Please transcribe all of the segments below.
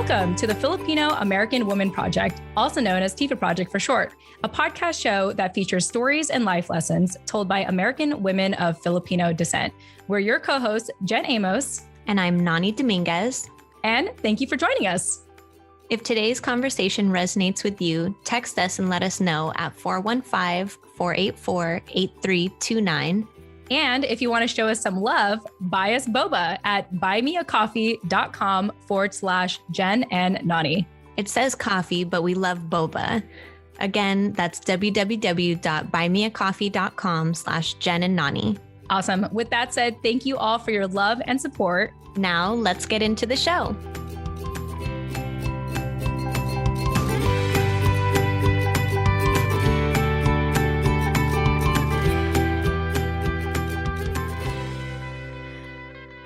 Welcome to the Filipino American Women Project, also known as TFAW Project for short, a podcast show that features stories and life lessons told by American women of Filipino descent. We're your co-hosts, Jen Amos. And I'm Nani Dominguez. And thank you for joining us. If today's conversation resonates with you, text us and let us know at 415-484-8329. And if you want to show us some love, buy us boba at buymeacoffee.com/Jen and Nani. It says coffee, but we love boba. Again, that's www.buymeacoffee.com/Jen and Nani. Awesome. With that said, thank you all for your love and support. Now let's get into the show.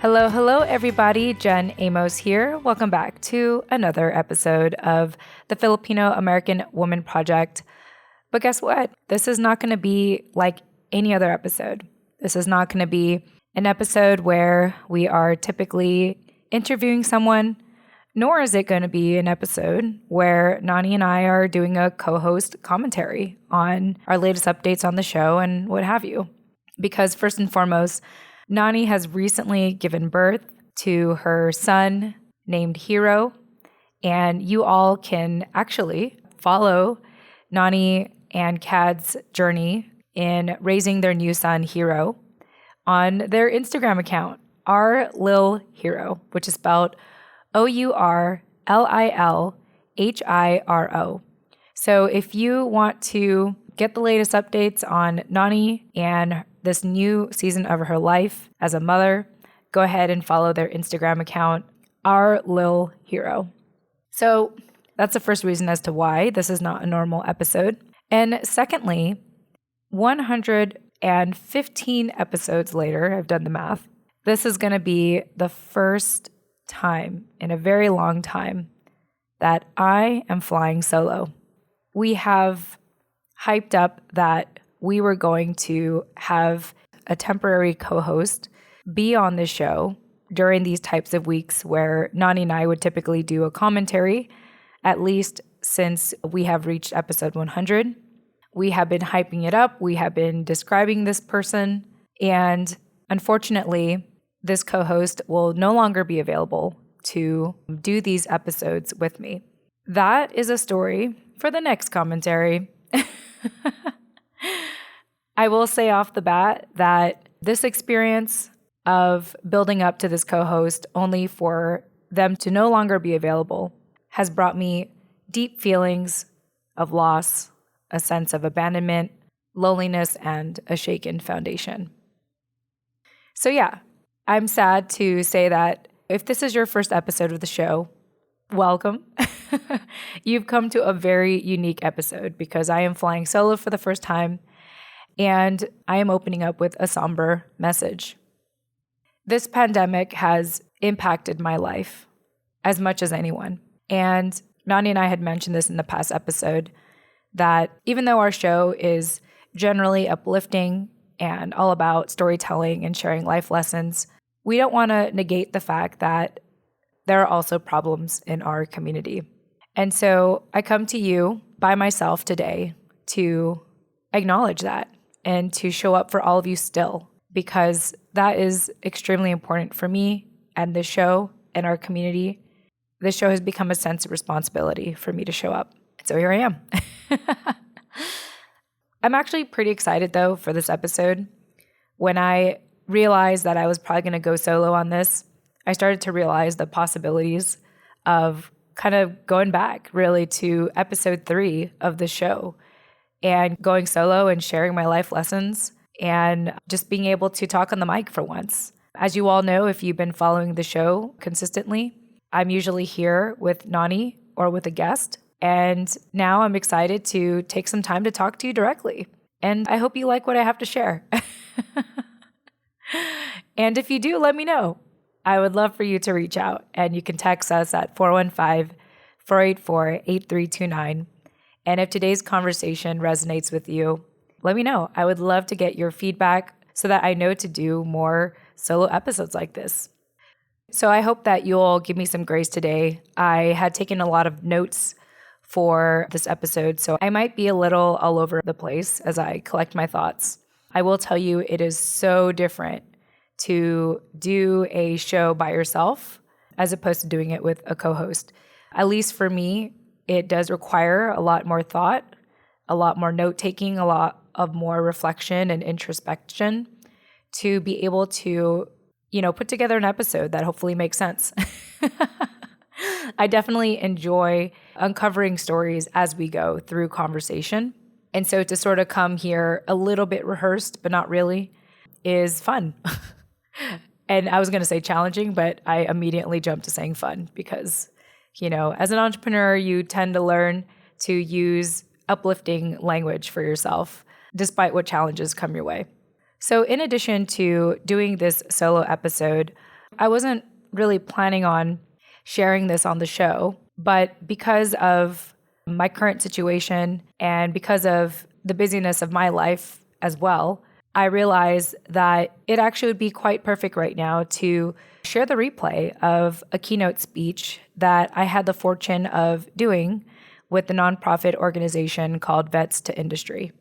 Hello, everybody. Jen Amos here. Welcome back to another episode of the Filipino American Women Project. But guess what? This is not going to be like any other episode. This is not going to be an episode where we are typically interviewing someone, nor is it going to be an episode where Nani and I are doing a co-host commentary on our latest updates on the show and what have you. Because first and foremost, Nani has recently given birth to her son named Hero, and you all can actually follow Nani and Kad's journey in raising their new son, Hero, on their Instagram account, Our Lil Hero, which is spelled OurLilHiro. So if you want to get the latest updates on Nani and this new season of her life as a mother, go ahead and follow their Instagram account, Our Lil Hero. So that's the first reason as to why this is not a normal episode. And secondly, 115 episodes later, I've done the math, this is going to be the first time in a very long time that I am flying solo. We have hyped up that we were going to have a temporary co-host be on the show during these types of weeks where Nani and I would typically do a commentary, at least since we have reached episode 100. We have been hyping it up. We have been describing this person. And unfortunately, this co-host will no longer be available to do these episodes with me. That is a story for the next commentary. I will say off the bat that this experience of building up to this co-host only for them to no longer be available has brought me deep feelings of loss, a sense of abandonment, loneliness, and a shaken foundation. So yeah, I'm sad to say that if this is your first episode of the show, welcome. You've come to a very unique episode because I am flying solo for the first time. And I am opening up with a somber message. This pandemic has impacted my life as much as anyone. And Nani and I had mentioned this in the past episode, that even though our show is generally uplifting and all about storytelling and sharing life lessons, we don't want to negate the fact that there are also problems in our community. And so I come to you by myself today to acknowledge that and to show up for all of you still, because that is extremely important for me and the show and our community. This show has become a sense of responsibility for me to show up. So here I am. I'm actually pretty excited, though, for this episode. When I realized that I was probably going to go solo on this, I started to realize the possibilities of kind of going back, really, to episode 3 of the show and going solo and sharing my life lessons and just being able to talk on the mic for once. As you all know, if you've been following the show consistently, I'm usually here with Nani or with a guest. And now I'm excited to take some time to talk to you directly. And I hope you like what I have to share. And if you do, let me know. I would love for you to reach out. And you can text us at 415-484-8329. And if today's conversation resonates with you, let me know. I would love to get your feedback so that I know to do more solo episodes like this. So I hope that you'll give me some grace today. I had taken a lot of notes for this episode, so I might be a little all over the place as I collect my thoughts. I will tell you, it is so different to do a show by yourself as opposed to doing it with a co-host. At least for me, it does require a lot more thought, a lot more note-taking, a lot of more reflection and introspection to be able to, put together an episode that hopefully makes sense. I definitely enjoy uncovering stories as we go through conversation. And so to sort of come here a little bit rehearsed, but not really, is fun. And I was going to say challenging, but I immediately jumped to saying fun because, as an entrepreneur, you tend to learn to use uplifting language for yourself, despite what challenges come your way. So in addition to doing this solo episode, I wasn't really planning on sharing this on the show, but because of my current situation and because of the busyness of my life as well, I realized that it actually would be quite perfect right now to share the replay of a keynote speech that I had the fortune of doing with the nonprofit organization called Vets to Industry.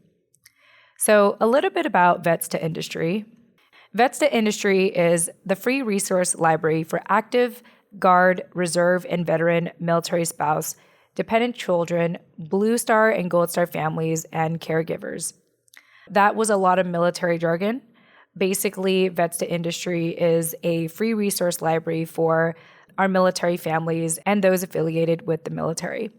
So a little bit about Vets to Industry. Vets to Industry is the free resource library for active, Guard, Reserve, and veteran military spouse, dependent children, Blue Star and Gold Star families, and caregivers. That was a lot of military jargon. Basically, Vets to Industry is a free resource library for our military families and those affiliated with the military.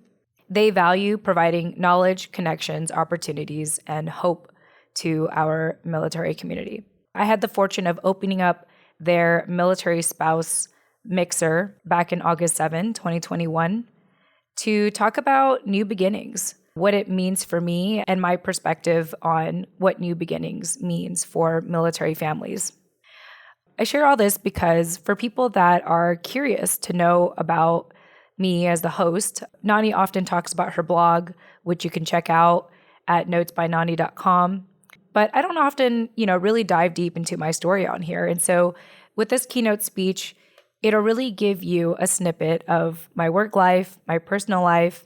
They value providing knowledge, connections, opportunities, and hope to our military community. I had the fortune of opening up their military spouse mixer back in August 7, 2021, to talk about new beginnings, what it means for me and my perspective on what new beginnings means for military families. I share all this because for people that are curious to know about me as the host, Nani often talks about her blog, which you can check out at notesbynani.com. But I don't often, really dive deep into my story on here. And so with this keynote speech, it'll really give you a snippet of my work life, my personal life,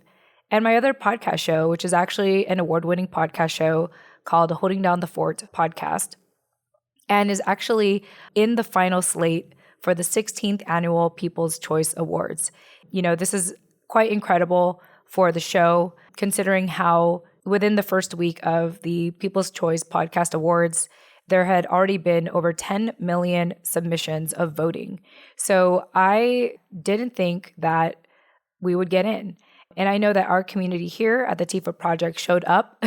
and my other podcast show, which is actually an award-winning podcast show called Holding Down the Fort podcast, and is actually in the final slate for the 16th Annual People's Choice Awards. This is quite incredible for the show, considering how within the first week of the People's Choice Podcast Awards, there had already been over 10 million submissions of voting. So I didn't think that we would get in. And I know that our community here at the TFAW Project showed up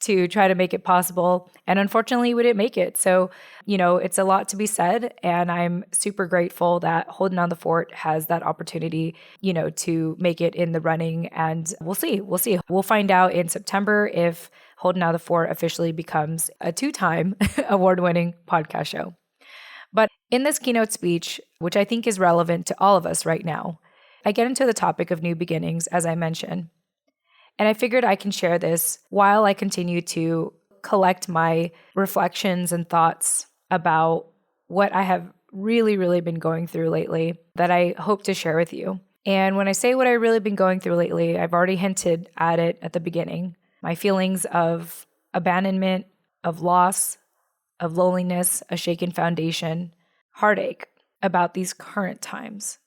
to try to make it possible. And unfortunately, we didn't make it. So, it's a lot to be said. And I'm super grateful that Holding Down the Fort has that opportunity, to make it in the running. And we'll see. We'll find out in September if Holding Down the Fort officially becomes a 2-time award-winning podcast show. But in this keynote speech, which I think is relevant to all of us right now, I get into the topic of new beginnings, as I mentioned. And I figured I can share this while I continue to collect my reflections and thoughts about what I have really, really been going through lately that I hope to share with you. And when I say what I've really been going through lately, I've already hinted at it at the beginning. My feelings of abandonment, of loss, of loneliness, a shaken foundation, heartache about these current times.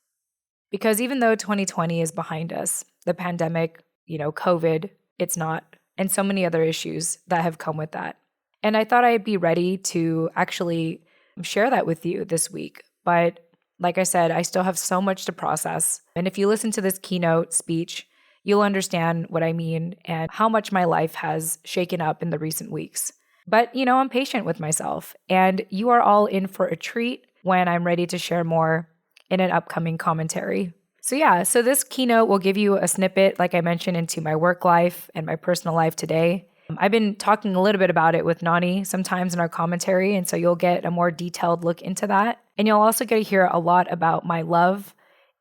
Because even though 2020 is behind us, the pandemic, COVID, it's not, and so many other issues that have come with that. And I thought I'd be ready to actually share that with you this week. But like I said, I still have so much to process. And if you listen to this keynote speech, you'll understand what I mean and how much my life has shaken up in the recent weeks. But, I'm patient with myself, and you are all in for a treat when I'm ready to share more in an upcoming commentary. So this keynote will give you a snippet, like I mentioned, into my work life and my personal life today. I've been talking a little bit about it with Nani sometimes in our commentary, and so you'll get a more detailed look into that. And you'll also get to hear a lot about my love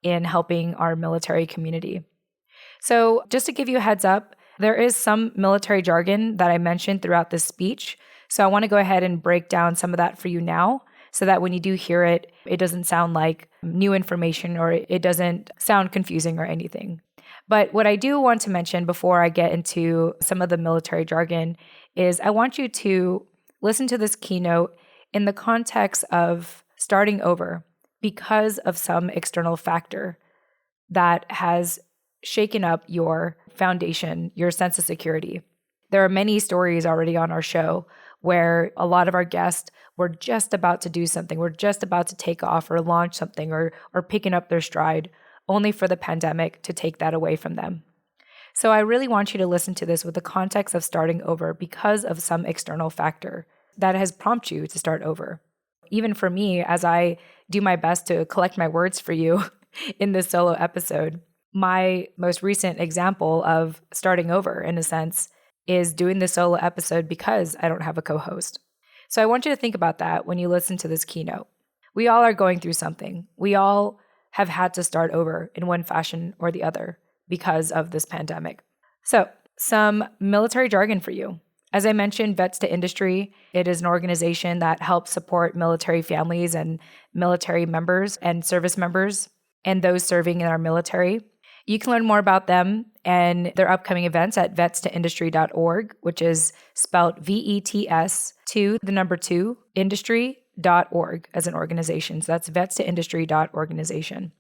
in helping our military community. So just to give you a heads up, there is some military jargon that I mentioned throughout this speech. So I want to go ahead and break down some of that for you now, so that when you do hear it, it doesn't sound like new information or it doesn't sound confusing or anything. But what I do want to mention before I get into some of the military jargon is I want you to listen to this keynote in the context of starting over because of some external factor that has shaken up your foundation, your sense of security. There are many stories already on our show where a lot of our guests were just about to do something, were just about to take off or launch something or picking up their stride, only for the pandemic to take that away from them. So I really want you to listen to this with the context of starting over because of some external factor that has prompted you to start over. Even for me, as I do my best to collect my words for you in this solo episode, my most recent example of starting over, in a sense, is doing the solo episode because I don't have a co-host. So I want you to think about that when you listen to this keynote. We all are going through something. We all have had to start over in one fashion or the other because of this pandemic. So some military jargon for you. As I mentioned, Vets to Industry, it is an organization that helps support military families and military members and service members and those serving in our military. You can learn more about them and their upcoming events at vetstoindustry.org, which is spelled VETS industry.org as an organization. So that's vetstoindustry.organization.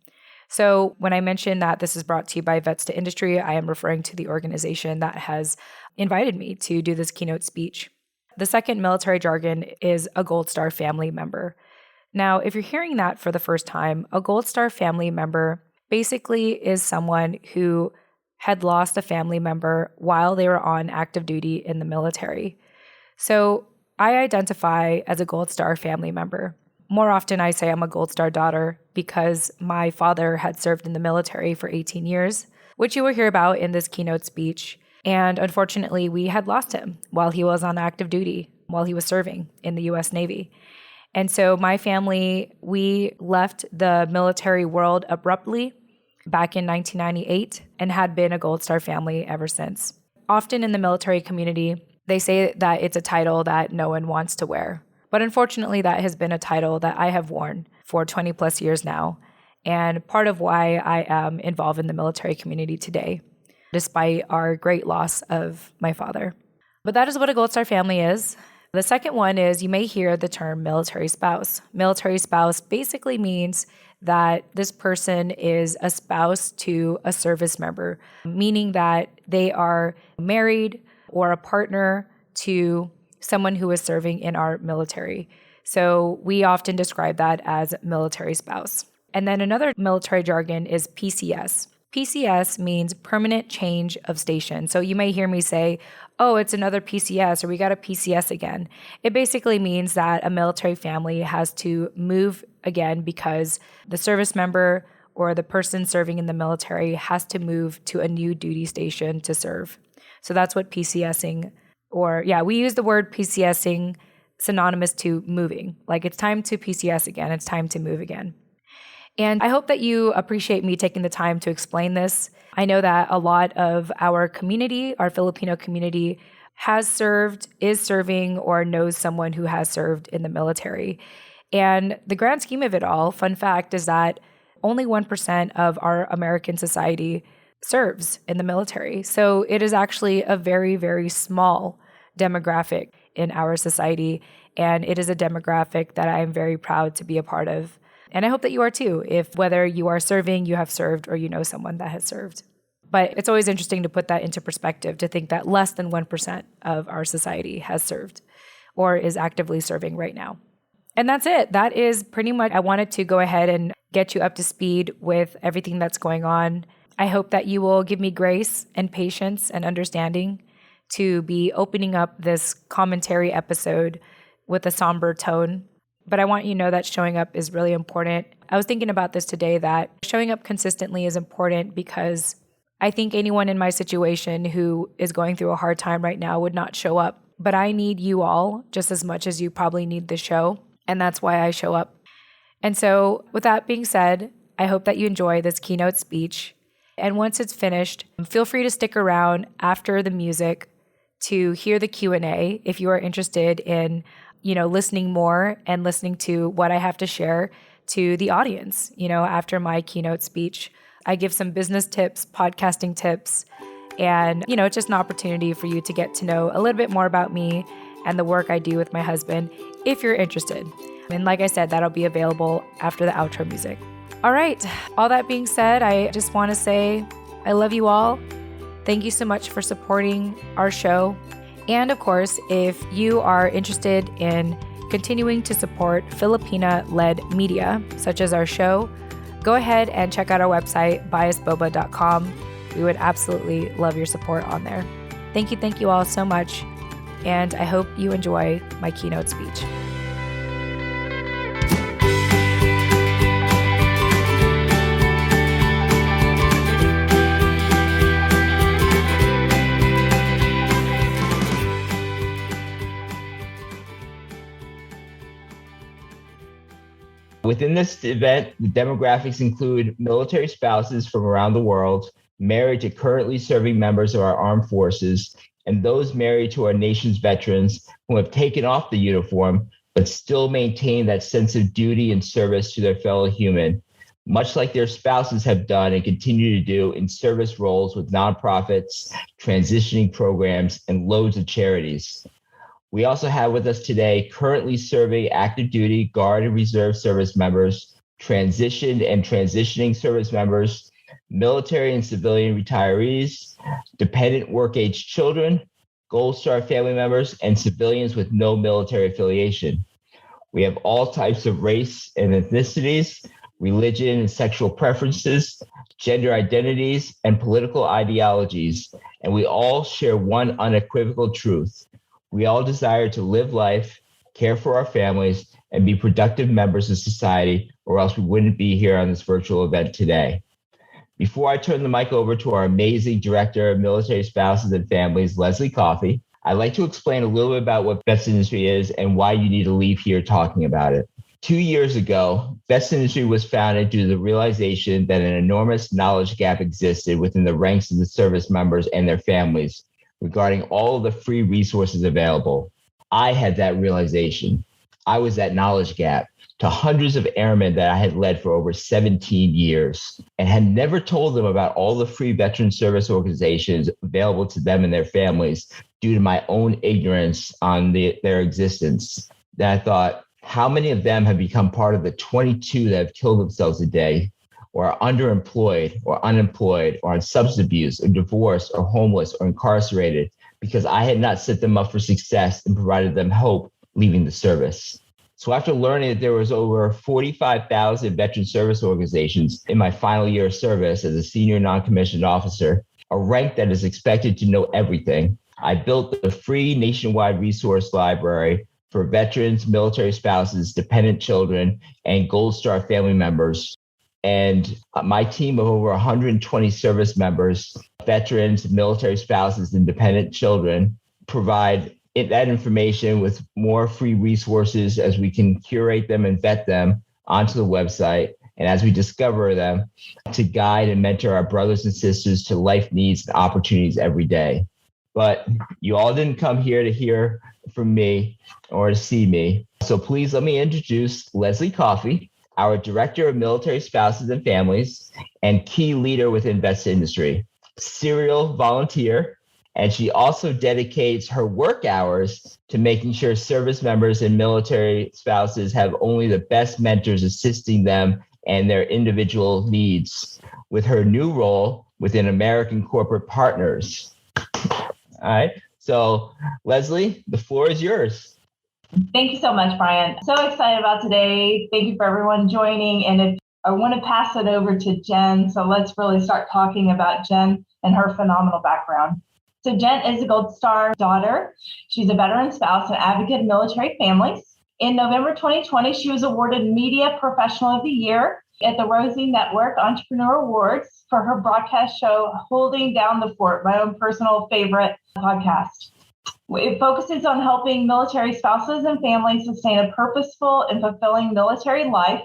So when I mention that this is brought to you by Vets to Industry, I am referring to the organization that has invited me to do this keynote speech. The second military jargon is a Gold Star family member. Now, if you're hearing that for the first time, a Gold Star family member basically is someone who had lost a family member while they were on active duty in the military. So I identify as a Gold Star family member. More often I say I'm a Gold Star daughter because my father had served in the military for 18 years, which you will hear about in this keynote speech. And unfortunately, we had lost him while he was on active duty, while he was serving in the U.S. Navy. And so my family, we left the military world abruptly back in 1998 and had been a Gold Star family ever since. Often in the military community, they say that it's a title that no one wants to wear. But unfortunately, that has been a title that I have worn for 20 plus years now, and part of why I am involved in the military community today, despite our great loss of my father. But that is what a Gold Star family is. The second one is you may hear the term military spouse. Military spouse basically means that this person is a spouse to a service member, meaning that they are married or a partner to someone who is serving in our military. So we often describe that as military spouse. And then another military jargon is PCS. PCS means permanent change of station. So you may hear me say, oh, it's another PCS, or we got a PCS again. It basically means that a military family has to move again because the service member or the person serving in the military has to move to a new duty station to serve. So that's what PCSing, we use the word PCSing synonymous to moving. Like it's time to PCS again, it's time to move again. And I hope that you appreciate me taking the time to explain this. I know that a lot of our community, our Filipino community, has served, is serving, or knows someone who has served in the military. And the grand scheme of it all, fun fact, is that only 1% of our American society serves in the military. So it is actually a very, very small demographic in our society. And it is a demographic that I am very proud to be a part of. And I hope that you are too, if whether you are serving, you have served, or you know someone that has served. But it's always interesting to put that into perspective, to think that less than 1% of our society has served or is actively serving right now. And that's it. That is pretty much, I wanted to go ahead and get you up to speed with everything that's going on. I hope that you will give me grace and patience and understanding to be opening up this commentary episode with a somber tone. But I want you to know that showing up is really important. I was thinking about this today, that showing up consistently is important because I think anyone in my situation who is going through a hard time right now would not show up. But I need you all just as much as you probably need the show. And that's why I show up. And so with that being said, I hope that you enjoy this keynote speech. And once it's finished, feel free to stick around after the music to hear the Q&A if you are interested in listening more and listening to what I have to share to the audience. After my keynote speech, I give some business tips, podcasting tips, and, it's just an opportunity for you to get to know a little bit more about me and the work I do with my husband if you're interested. And like I said, that'll be available after the outro music. All right. All that being said, I just want to say I love you all. Thank you so much for supporting our show. And of course, if you are interested in continuing to support Filipina-led media, such as our show, go ahead and check out our website, biasboba.com. We would absolutely love your support on there. Thank you all so much. And I hope you enjoy my keynote speech. Within this event, the demographics include military spouses from around the world, married to currently serving members of our armed forces, and those married to our nation's veterans who have taken off the uniform but still maintain that sense of duty and service to their fellow human, much like their spouses have done and continue to do in service roles with nonprofits, transitioning programs, and loads of charities. We also have with us today currently serving active duty, Guard and Reserve service members, transitioned and transitioning service members, military and civilian retirees, dependent work-age children, Gold Star family members, and civilians with no military affiliation. We have all types of race and ethnicities, religion and sexual preferences, gender identities, and political ideologies, and we all share one unequivocal truth. We all desire to live life, care for our families, and be productive members of society, or else we wouldn't be here on this virtual event today. Before I turn the mic over to our amazing Director of Military Spouses and Families, Leslie Coffey, I'd like to explain a little bit about what Best Industry is and why you need to leave here talking about it. 2 years ago, Best Industry was founded due to the realization that an enormous knowledge gap existed within the ranks of the service members and their families regarding all of the free resources available. I had that realization. I was that knowledge gap to hundreds of airmen that I had led for over 17 years and had never told them about all the free veteran service organizations available to them and their families due to my own ignorance on their existence. Then I thought, how many of them have become part of the 22 that have killed themselves a day, or are underemployed or unemployed or on substance abuse or divorced or homeless or incarcerated because I had not set them up for success and provided them hope leaving the service. So after learning that there was over 45,000 veteran service organizations in my final year of service as a senior non-commissioned officer, a rank that is expected to know everything, I built the free nationwide resource library for veterans, military spouses, dependent children, and Gold Star family members. And my team of over 120 service members, veterans, military spouses, and dependent children provide that information with more free resources as we can curate them and vet them onto the website. And as we discover them, to guide and mentor our brothers and sisters to life needs and opportunities every day. But you all didn't come here to hear from me or to see me. So please let me introduce Leslie Coffey, our Director of Military Spouses and Families and key leader within Best Industry, serial volunteer, and she also dedicates her work hours to making sure service members and military spouses have only the best mentors assisting them and their individual needs with her new role within American Corporate Partners. All right. So, Leslie, the floor is yours. Thank you so much, Brian. So excited about today. Thank you for everyone joining. And I want to pass it over to Jen. So let's really start talking about Jen and her phenomenal background. So Jen is a Gold Star daughter. She's a veteran spouse and advocate of military families. In November 2020, she was awarded Media Professional of the Year at the Rosie Network Entrepreneur Awards for her broadcast show, Holding Down the Fort, my own personal favorite podcast. It focuses on helping military spouses and families sustain a purposeful and fulfilling military life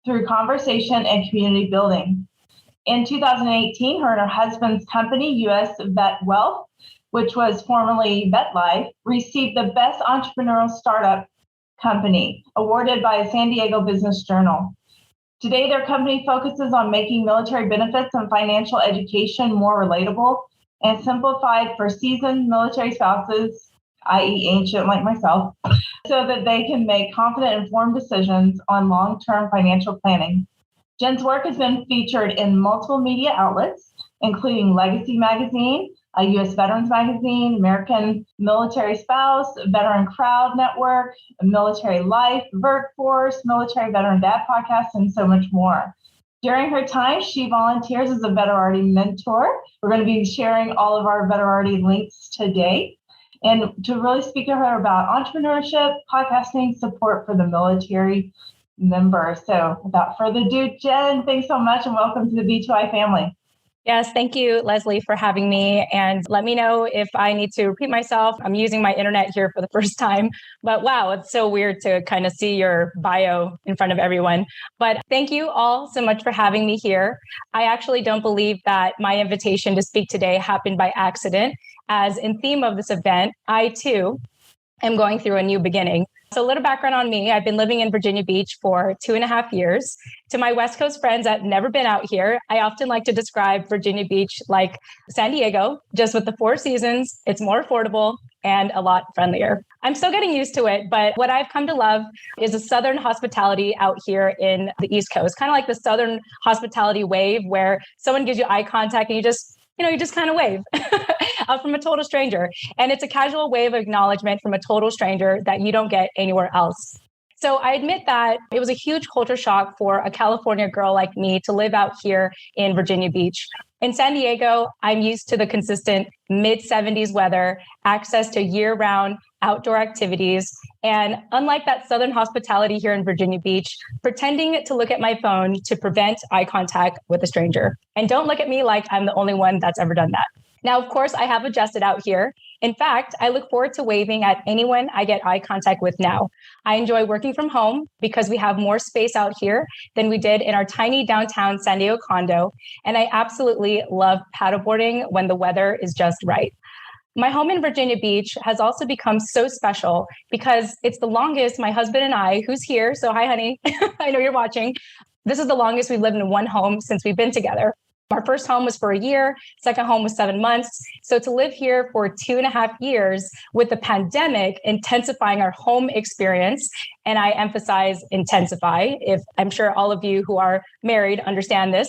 through conversation and community building. In 2018, her and her husband's company, U.S. Vet Wealth, which was formerly VetLife, received the Best Entrepreneurial Startup company, awarded by San Diego Business Journal. Today, their company focuses on making military benefits and financial education more relatable and simplified for seasoned military spouses, i.e. ancient like myself, so that they can make confident, informed decisions on long-term financial planning. Jen's work has been featured in multiple media outlets, including Legacy Magazine, U.S. Veterans Magazine, American Military Spouse, Veteran Crowd Network, Military Life, Workforce, Military Veteran Dad Podcast, and so much more. During her time, she volunteers as a Veterarity mentor. We're going to be sharing all of our Veterarity links today, and to really speak to her about entrepreneurship, podcasting, support for the military member. So without further ado, Jen, thanks so much and welcome to the B2I family. Yes, thank you, Leslie, for having me. And let me know if I need to repeat myself. I'm using my internet here for the first time. But wow, it's so weird to kind of see your bio in front of everyone. But thank you all so much for having me here. I actually don't believe that my invitation to speak today happened by accident, as in theme of this event, I too am going through a new beginning. So a little background on me. I've been living in Virginia Beach for 2.5 years. To my West Coast friends that never been out here, I often like to describe Virginia Beach like San Diego, just with the 4 seasons. It's more affordable and a lot friendlier. I'm still getting used to it, but what I've come to love is the Southern hospitality out here in the East Coast, kind of like the Southern hospitality wave where someone gives you eye contact and you just kind of wave from a total stranger. And it's a casual wave of acknowledgement from a total stranger that you don't get anywhere else. So I admit that it was a huge culture shock for a California girl like me to live out here in Virginia Beach. In San Diego, I'm used to the consistent mid-70s weather, access to year-round outdoor activities, and unlike that Southern hospitality here in Virginia Beach, pretending to look at my phone to prevent eye contact with a stranger. And don't look at me like I'm the only one that's ever done that. Now, of course, I have adjusted out here. In fact, I look forward to waving at anyone I get eye contact with now. I enjoy working from home because we have more space out here than we did in our tiny downtown San Diego condo. And I absolutely love paddleboarding when the weather is just right. My home in Virginia Beach has also become so special because it's the longest my husband and I, who's here, so hi, honey, I know you're watching. This is the longest we've lived in one home since we've been together. Our first home was for a year, second home was 7 months. So to live here for 2.5 years with the pandemic intensifying our home experience, and I emphasize intensify, if I'm sure all of you who are married understand this,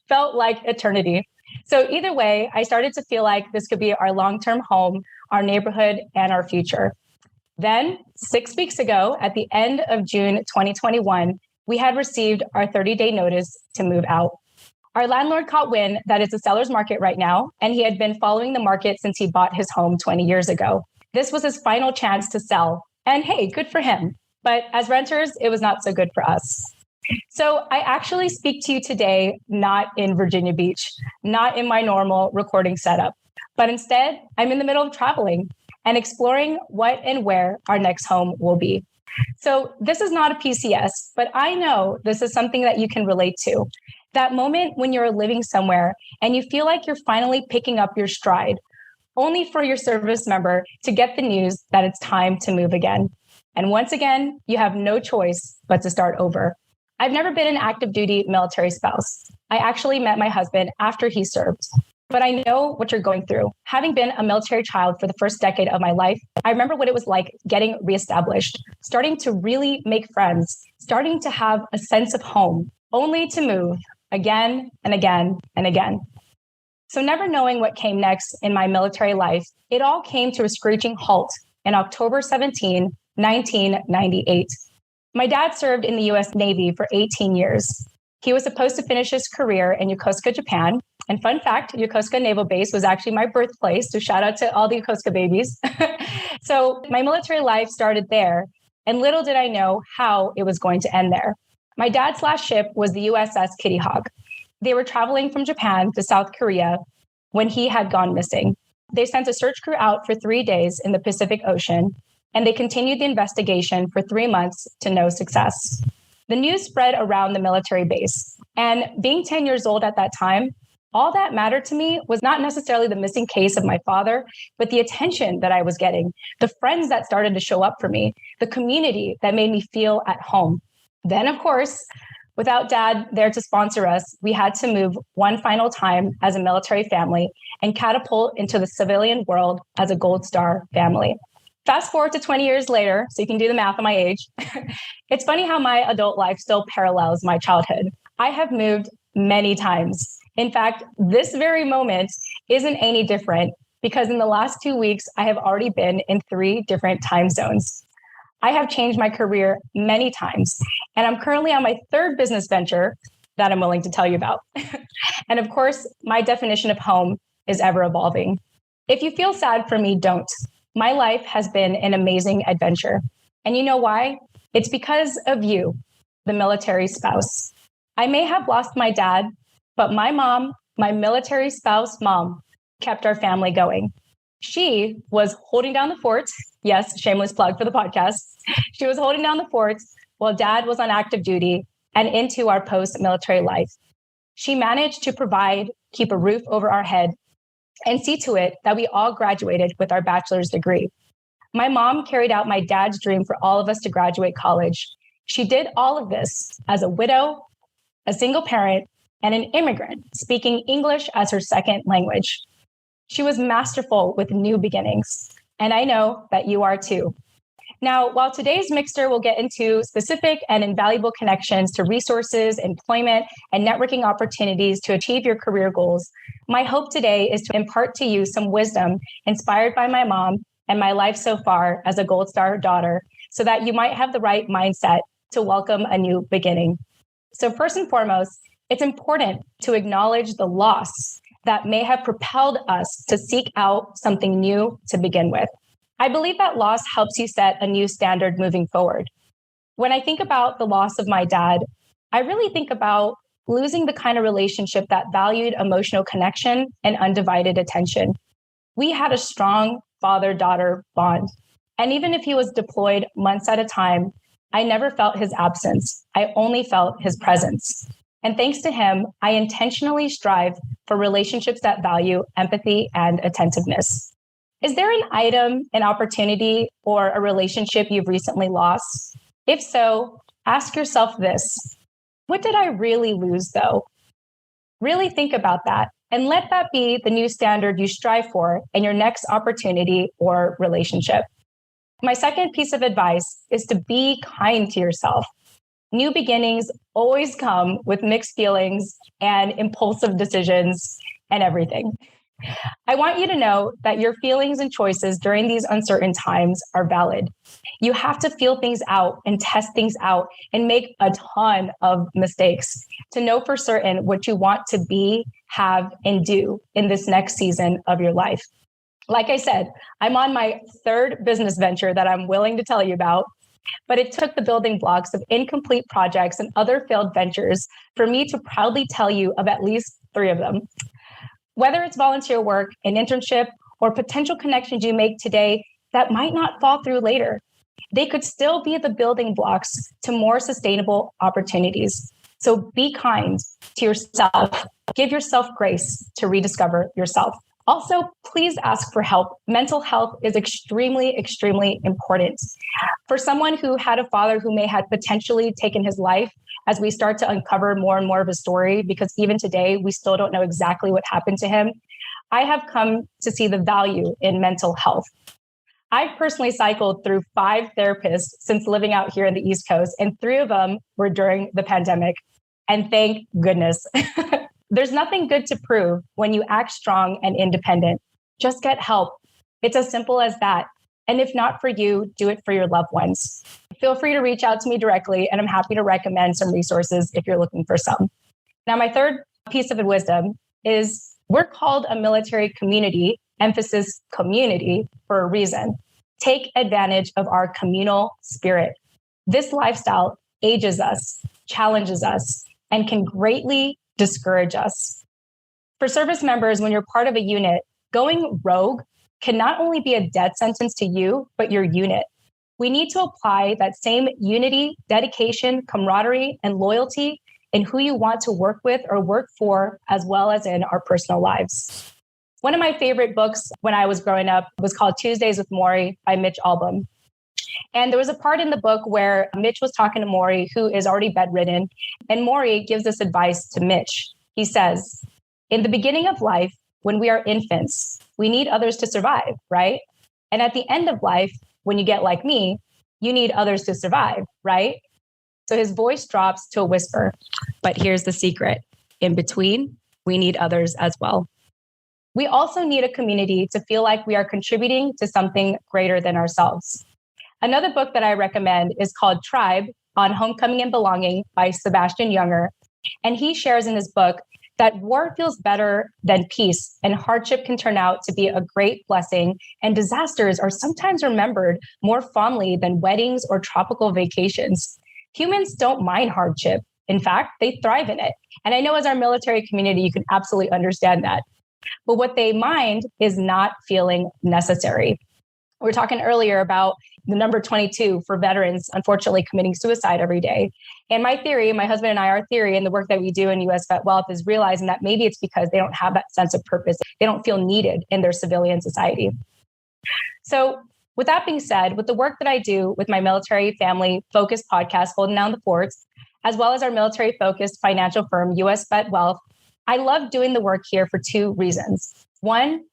felt like eternity. So either way, I started to feel like this could be our long-term home, our neighborhood, and our future. Then 6 weeks ago, at the end of June 2021, we had received our 30-day notice to move out. Our landlord caught wind that it's a seller's market right now, and he had been following the market since he bought his home 20 years ago. This was his final chance to sell, and hey, good for him. But as renters, it was not so good for us. So I actually speak to you today, not in Virginia Beach, not in my normal recording setup, but instead I'm in the middle of traveling and exploring what and where our next home will be. So this is not a PCS, but I know this is something that you can relate to. That moment when you're living somewhere and you feel like you're finally picking up your stride, only for your service member to get the news that it's time to move again. And once again, you have no choice but to start over. I've never been an active duty military spouse. I actually met my husband after he served. But I know what you're going through. Having been a military child for the first decade of my life, I remember what it was like getting reestablished, starting to really make friends, starting to have a sense of home, only to move again and again and again. So never knowing what came next in my military life, it all came to a screeching halt in October 17, 1998. My dad served in the U.S. Navy for 18 years. He was supposed to finish his career in Yokosuka, Japan. And fun fact, Yokosuka Naval Base was actually my birthplace. So shout out to all the Yokosuka babies. So my military life started there. And little did I know how it was going to end there. My dad's last ship was the USS Kitty Hawk. They were traveling from Japan to South Korea when he had gone missing. They sent a search crew out for 3 days in the Pacific Ocean, and they continued the investigation for 3 months to no success. The news spread around the military base, and being 10 years old at that time, All that mattered to me was not necessarily the missing case of my father, but the attention that I was getting, the friends that started to show up for me, the community that made me feel at home. Then, of course, without dad there to sponsor us, we had to move one final time as a military family and catapult into the civilian world as a Gold Star family. Fast forward to 20 years later, so you can do the math on my age. It's funny how my adult life still parallels my childhood. I have moved many times. In fact, this very moment isn't any different because in the last 2 weeks, I have already been in 3 different time zones. I have changed my career many times, and I'm currently on my 3rd business venture that I'm willing to tell you about. And of course, my definition of home is ever evolving. If you feel sad for me, don't. My life has been an amazing adventure. And you know why? It's because of you, the military spouse. I may have lost my dad, but my mom, my military spouse mom, kept our family going. She was holding down the fort. Yes, shameless plug for the podcast. She was holding down the fort while dad was on active duty and into our post-military life. She managed to provide, keep a roof over our head, and see to it that we all graduated with our bachelor's degree. My mom carried out my dad's dream for all of us to graduate college. She did all of this as a widow, a single parent, and an immigrant speaking English as her second language. She was masterful with new beginnings, and I know that you are too. Now, while today's Mixer will get into specific and invaluable connections to resources, employment, and networking opportunities to achieve your career goals, my hope today is to impart to you some wisdom inspired by my mom and my life so far as a Gold Star daughter, so that you might have the right mindset to welcome a new beginning. So first and foremost, it's important to acknowledge the loss that may have propelled us to seek out something new to begin with. I believe that loss helps you set a new standard moving forward. When I think about the loss of my dad, I really think about losing the kind of relationship that valued emotional connection and undivided attention. We had a strong father-daughter bond. And even if he was deployed months at a time, I never felt his absence. I only felt his presence. And thanks to him, I intentionally strive for relationships that value empathy and attentiveness. Is there an item, an opportunity, or a relationship you've recently lost? If so, ask yourself this: what did I really lose, though? Really think about that and let that be the new standard you strive for in your next opportunity or relationship. My second piece of advice is to be kind to yourself. New beginnings always come with mixed feelings and impulsive decisions and everything. I want you to know that your feelings and choices during these uncertain times are valid. You have to feel things out and test things out and make a ton of mistakes to know for certain what you want to be, have, and do in this next season of your life. Like I said, I'm on my 3rd business venture that I'm willing to tell you about, but it took the building blocks of incomplete projects and other failed ventures for me to proudly tell you of at least 3 of them. Whether it's volunteer work, an internship, or potential connections you make today that might not fall through later, they could still be the building blocks to more sustainable opportunities. So be kind to yourself. Give yourself grace to rediscover yourself. Also, please ask for help. Mental health is extremely, extremely important. For someone who had a father who may have potentially taken his life, as we start to uncover more and more of his story, because even today, we still don't know exactly what happened to him, I have come to see the value in mental health. I've personally cycled through 5 therapists since living out here in the East Coast, and 3 of them were during the pandemic. And thank goodness. There's nothing good to prove when you act strong and independent. Just get help. It's as simple as that. And if not for you, do it for your loved ones. Feel free to reach out to me directly, and I'm happy to recommend some resources if you're looking for some. Now, my 3rd piece of wisdom is we're called a military community, emphasis community, for a reason. Take advantage of our communal spirit. This lifestyle ages us, challenges us, and can greatly discourage us. For service members, when you're part of a unit, going rogue can not only be a death sentence to you, but your unit. We need to apply that same unity, dedication, camaraderie, and loyalty in who you want to work with or work for, as well as in our personal lives. One of my favorite books when I was growing up was called Tuesdays with Morrie by Mitch Albom. And there was a part in the book where Mitch was talking to Morrie, who is already bedridden. And Morrie gives this advice to Mitch. He says, in the beginning of life, when we are infants, we need others to survive, right? And at the end of life, when you get like me, you need others to survive, right? So his voice drops to a whisper. But here's the secret. In between, we need others as well. We also need a community to feel like we are contributing to something greater than ourselves. Another book that I recommend is called Tribe on Homecoming and Belonging by Sebastian Junger. And he shares in his book that war feels better than peace, and hardship can turn out to be a great blessing, and disasters are sometimes remembered more fondly than weddings or tropical vacations. Humans don't mind hardship. In fact, they thrive in it. And I know as our military community, you can absolutely understand that. But what they mind is not feeling necessary. We were talking earlier about the number 22 for veterans, unfortunately, committing suicide every day. And my theory, my husband and I, our theory and the work that we do in US Vet Wealth is realizing that maybe it's because they don't have that sense of purpose. They don't feel needed in their civilian society. So with that being said, with the work that I do with my military family focused podcast, Holding Down the Forts, as well as our military focused financial firm, US Vet Wealth, I love doing the work here for two reasons. One,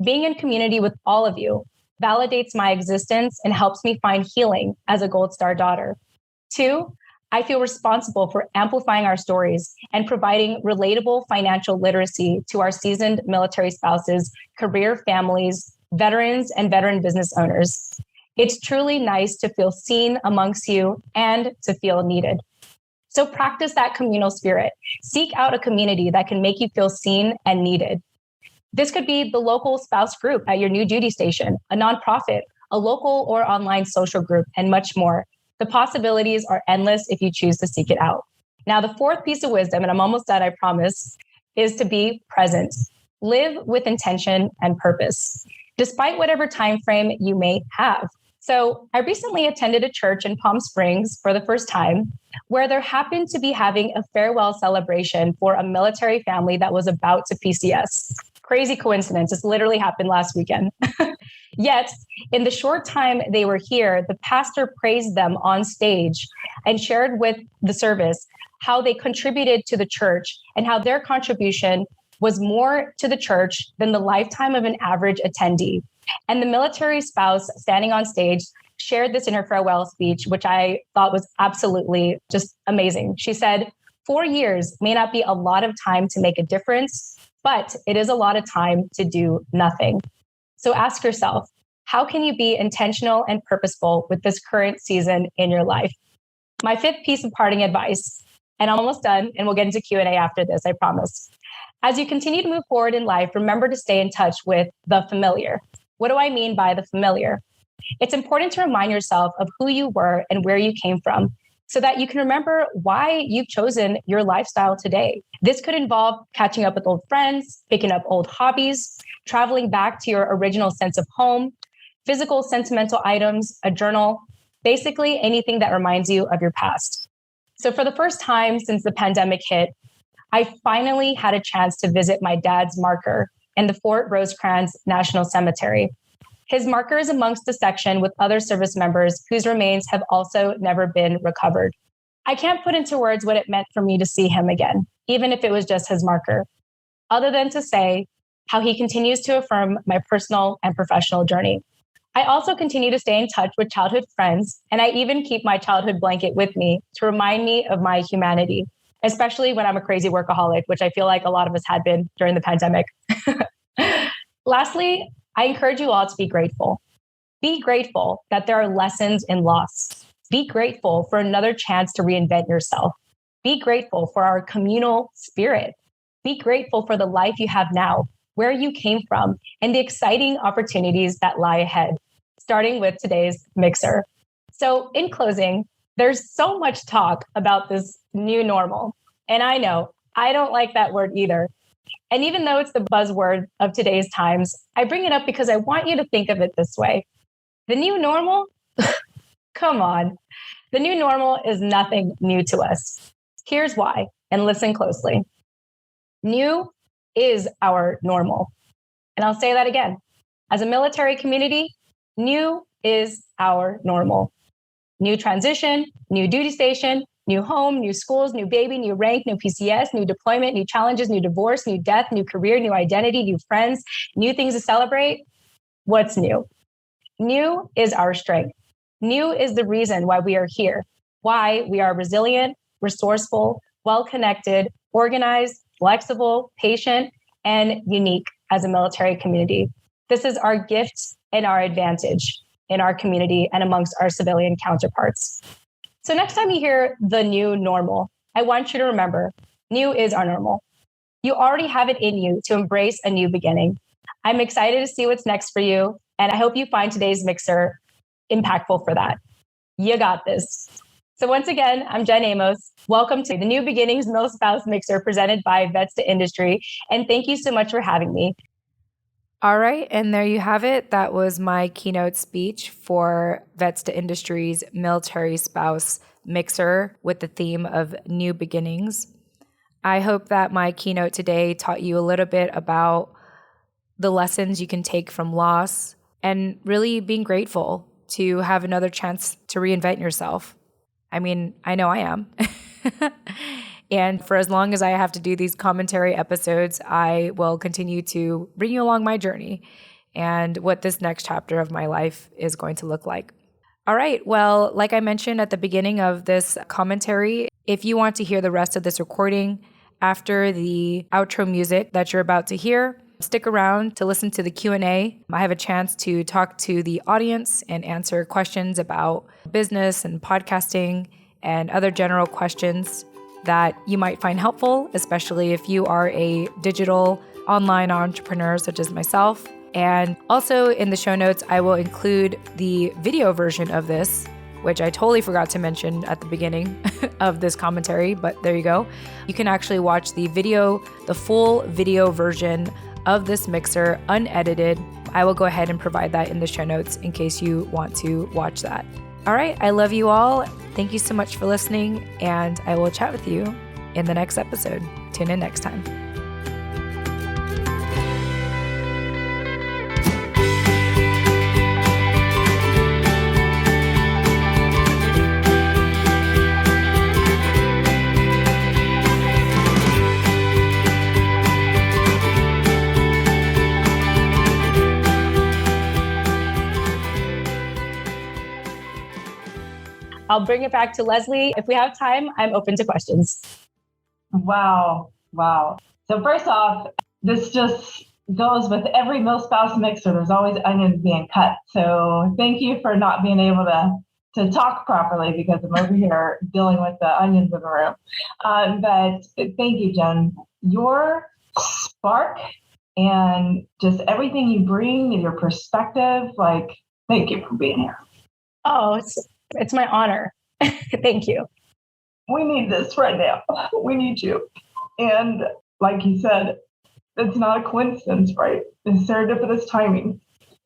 being in community with all of you validates my existence and helps me find healing as a Gold Star daughter. Two, I feel responsible for amplifying our stories and providing relatable financial literacy to our seasoned military spouses, career families, veterans, and veteran business owners. It's truly nice to feel seen amongst you and to feel needed. So practice that communal spirit. Seek out a community that can make you feel seen and needed. This could be the local spouse group at your new duty station, a nonprofit, a local or online social group, and much more. The possibilities are endless if you choose to seek it out. Now, the fourth piece of wisdom, and I'm almost done, I promise, is to be present. Live with intention and purpose, despite whatever time frame you may have. So I recently attended a church in Palm Springs for the first time, where there happened to be having a farewell celebration for a military family that was about to PCS. Crazy coincidence. This literally happened last weekend. Yet, in the short time they were here, the pastor praised them on stage and shared with the service how they contributed to the church and how their contribution was more to the church than the lifetime of an average attendee. And the military spouse standing on stage shared this in her farewell speech, which I thought was absolutely just amazing. She said, 4 years may not be a lot of time to make a difference, but it is a lot of time to do nothing. So ask yourself, how can you be intentional and purposeful with this current season in your life? My fifth piece of parting advice, and I'm almost done, and we'll get into Q&A after this, I promise. As you continue to move forward in life, remember to stay in touch with the familiar. What do I mean by the familiar? It's important to remind yourself of who you were and where you came from, so that you can remember why you've chosen your lifestyle today. This could involve catching up with old friends, picking up old hobbies, traveling back to your original sense of home, physical sentimental items, a journal, basically anything that reminds you of your past. So for the first time since the pandemic hit, I finally had a chance to visit my dad's marker in the Fort Rosecrans National Cemetery. His marker is amongst the section with other service members whose remains have also never been recovered. I can't put into words what it meant for me to see him again, even if it was just his marker, other than to say how he continues to affirm my personal and professional journey. I also continue to stay in touch with childhood friends, and I even keep my childhood blanket with me to remind me of my humanity, especially when I'm a crazy workaholic, which I feel like a lot of us had been during the pandemic. Lastly, I encourage you all to be grateful. Be grateful that there are lessons in loss. Be grateful for another chance to reinvent yourself. Be grateful for our communal spirit. Be grateful for the life you have now, where you came from, and the exciting opportunities that lie ahead, starting with today's mixer. So in closing, there's so much talk about this new normal. And I know I don't like that word either. And even though it's the buzzword of today's times, I bring it up because I want you to think of it this way. The new normal? Come on. The new normal is nothing new to us. Here's why. and listen closely. New is our normal. And I'll say that again. As a military community, new is our normal. New transition, new duty station, new home, new schools, new baby, new rank, new PCS, new deployment, new challenges, new divorce, new death, new career, new identity, new friends, new things to celebrate. What's new? New is our strength. New is the reason why we are here, why we are resilient, resourceful, well-connected, organized, flexible, patient, and unique as a military community. This is our gift and our advantage in our community and amongst our civilian counterparts. So next time you hear the new normal, I want you to remember, new is our normal. You already have it in you to embrace a new beginning. I'm excited to see what's next for you, and I hope you find today's mixer impactful for that. You got this. So once again, I'm Jen Amos. Welcome to the New Beginnings Mil-Spouse Mixer presented by Vets to Industry, and thank you so much for having me. All right, and there you have it. That was my keynote speech for Vets to Industry's Military Spouse Mixer with the theme of New Beginnings. I hope that my keynote today taught you a little bit about the lessons you can take from loss and really being grateful to have another chance to reinvent yourself. I mean, I know I am. And for as long as I have to do these commentary episodes, I will continue to bring you along my journey and what this next chapter of my life is going to look like. All right. Well, like I mentioned at the beginning of this commentary, if you want to hear the rest of this recording after the outro music that you're about to hear, stick around to listen to the Q&A. I have a chance to talk to the audience and answer questions about business and podcasting and other general questions that you might find helpful, especially if you are a digital online entrepreneur such as myself. And also in the show notes, I will include the video version of this, which I totally forgot to mention at the beginning of this commentary, but there you go. You can actually watch the full video version of this mixer unedited. I will go ahead and provide that in the show notes in case you want to watch that. All right, I love you all. Thank you so much for listening, and I will chat with you in the next episode. Tune in next time. I'll bring it back to Leslie. If we have time, I'm open to questions. Wow. So first off, this just goes with every Mil-Spouse Mixer. There's always onions being cut. So thank you for not being able to talk properly because I'm over here dealing with the onions in the room. But thank you, Jen. Your spark and just everything you bring and your perspective, thank you for being here. Oh, it's my honor. Thank you. We need this right now. We need you. And like you said, it's not a coincidence, right? It's serendipitous timing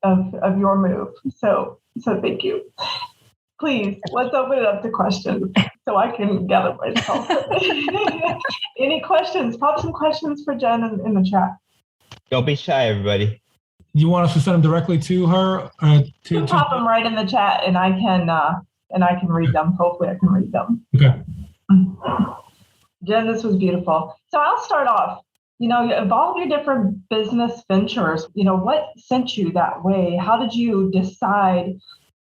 of your move. So thank you. Please, let's open it up to questions so I can gather myself. Any questions? Pop some questions for Jen in the chat. Don't be shy, everybody. You want us to send them directly to her? You pop them right in the chat, and I can read them. Hopefully, I can read them. Okay. Jen, this was beautiful. So I'll start off. Of all your different business ventures, what sent you that way? How did you decide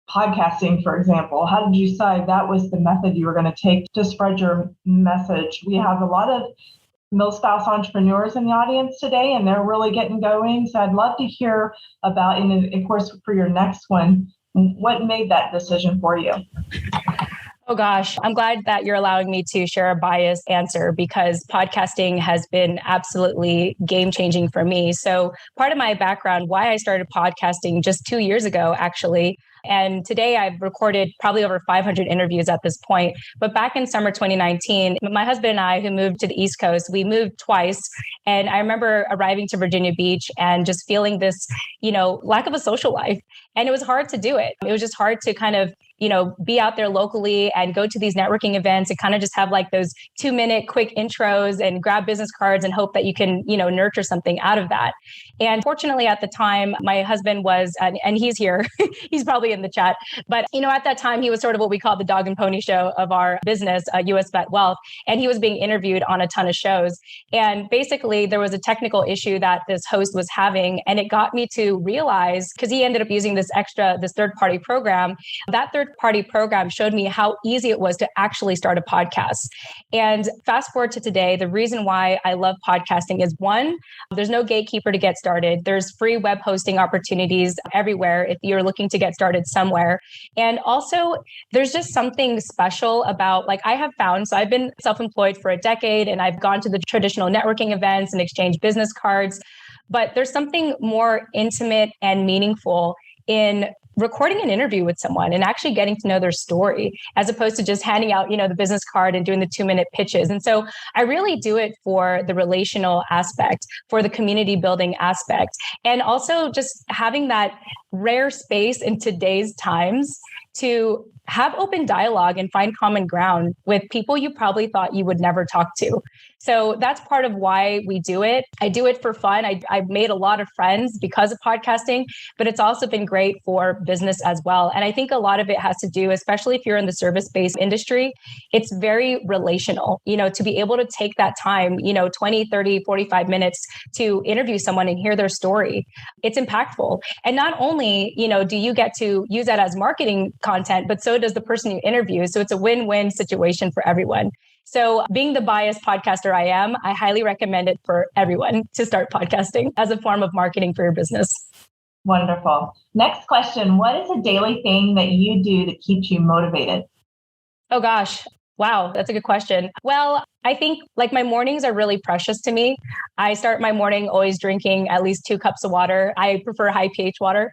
podcasting, for example? How did you decide that was the method you were going to take to spread your message? We have a lot of Mil-Spouse entrepreneurs in the audience today, and they're really getting going. So I'd love to hear about, and of course, for your next one, what made that decision for you? Oh gosh, I'm glad that you're allowing me to share a biased answer because podcasting has been absolutely game-changing for me. So part of my background, why I started podcasting just 2 years ago, actually, and today I've recorded probably over 500 interviews at this point. But back in summer 2019, my husband and I, who moved to the East Coast, we moved twice. And I remember arriving to Virginia Beach and just feeling this, lack of a social life. And it was hard to do it. It was just hard to kind of, be out there locally and go to these networking events and kind of just have like those 2-minute quick intros and grab business cards and hope that you can, nurture something out of that. And fortunately at the time, my husband was, and he's here, he's probably in the chat, but, at that time, he was sort of what we call the dog and pony show of our business, US Vet Wealth. And he was being interviewed on a ton of shows. And basically there was a technical issue that this host was having. And it got me to realize, because he ended up using this third-party program, that third-party program showed me how easy it was to actually start a podcast. And fast forward to today, the reason why I love podcasting is one, there's no gatekeeper to get started. There's free web hosting opportunities everywhere if you're looking to get started somewhere. And also there's just something special about, like I have found, so I've been self-employed for a decade and I've gone to the traditional networking events and exchanged business cards, but there's something more intimate and meaningful in recording an interview with someone and actually getting to know their story, as opposed to just handing out, the business card and doing the 2-minute pitches. And so I really do it for the relational aspect, for the community building aspect, and also just having that rare space in today's times to have open dialogue and find common ground with people you probably thought you would never talk to. So that's part of why we do it. I do it for fun. I've made a lot of friends because of podcasting, but it's also been great for business as well. And I think a lot of it has to do, especially if you're in the service-based industry, it's very relational, to be able to take that time, 20, 30, 45 minutes to interview someone and hear their story. It's impactful. And not only, do you get to use that as marketing content, but so does the person you interview. So it's a win-win situation for everyone. So being the biased podcaster I am, I highly recommend it for everyone to start podcasting as a form of marketing for your business. Wonderful. Next question. What is a daily thing that you do that keeps you motivated? Oh gosh. Wow. That's a good question. Well, I think like my mornings are really precious to me. I start my morning always drinking at least 2 cups of water. I prefer high pH water,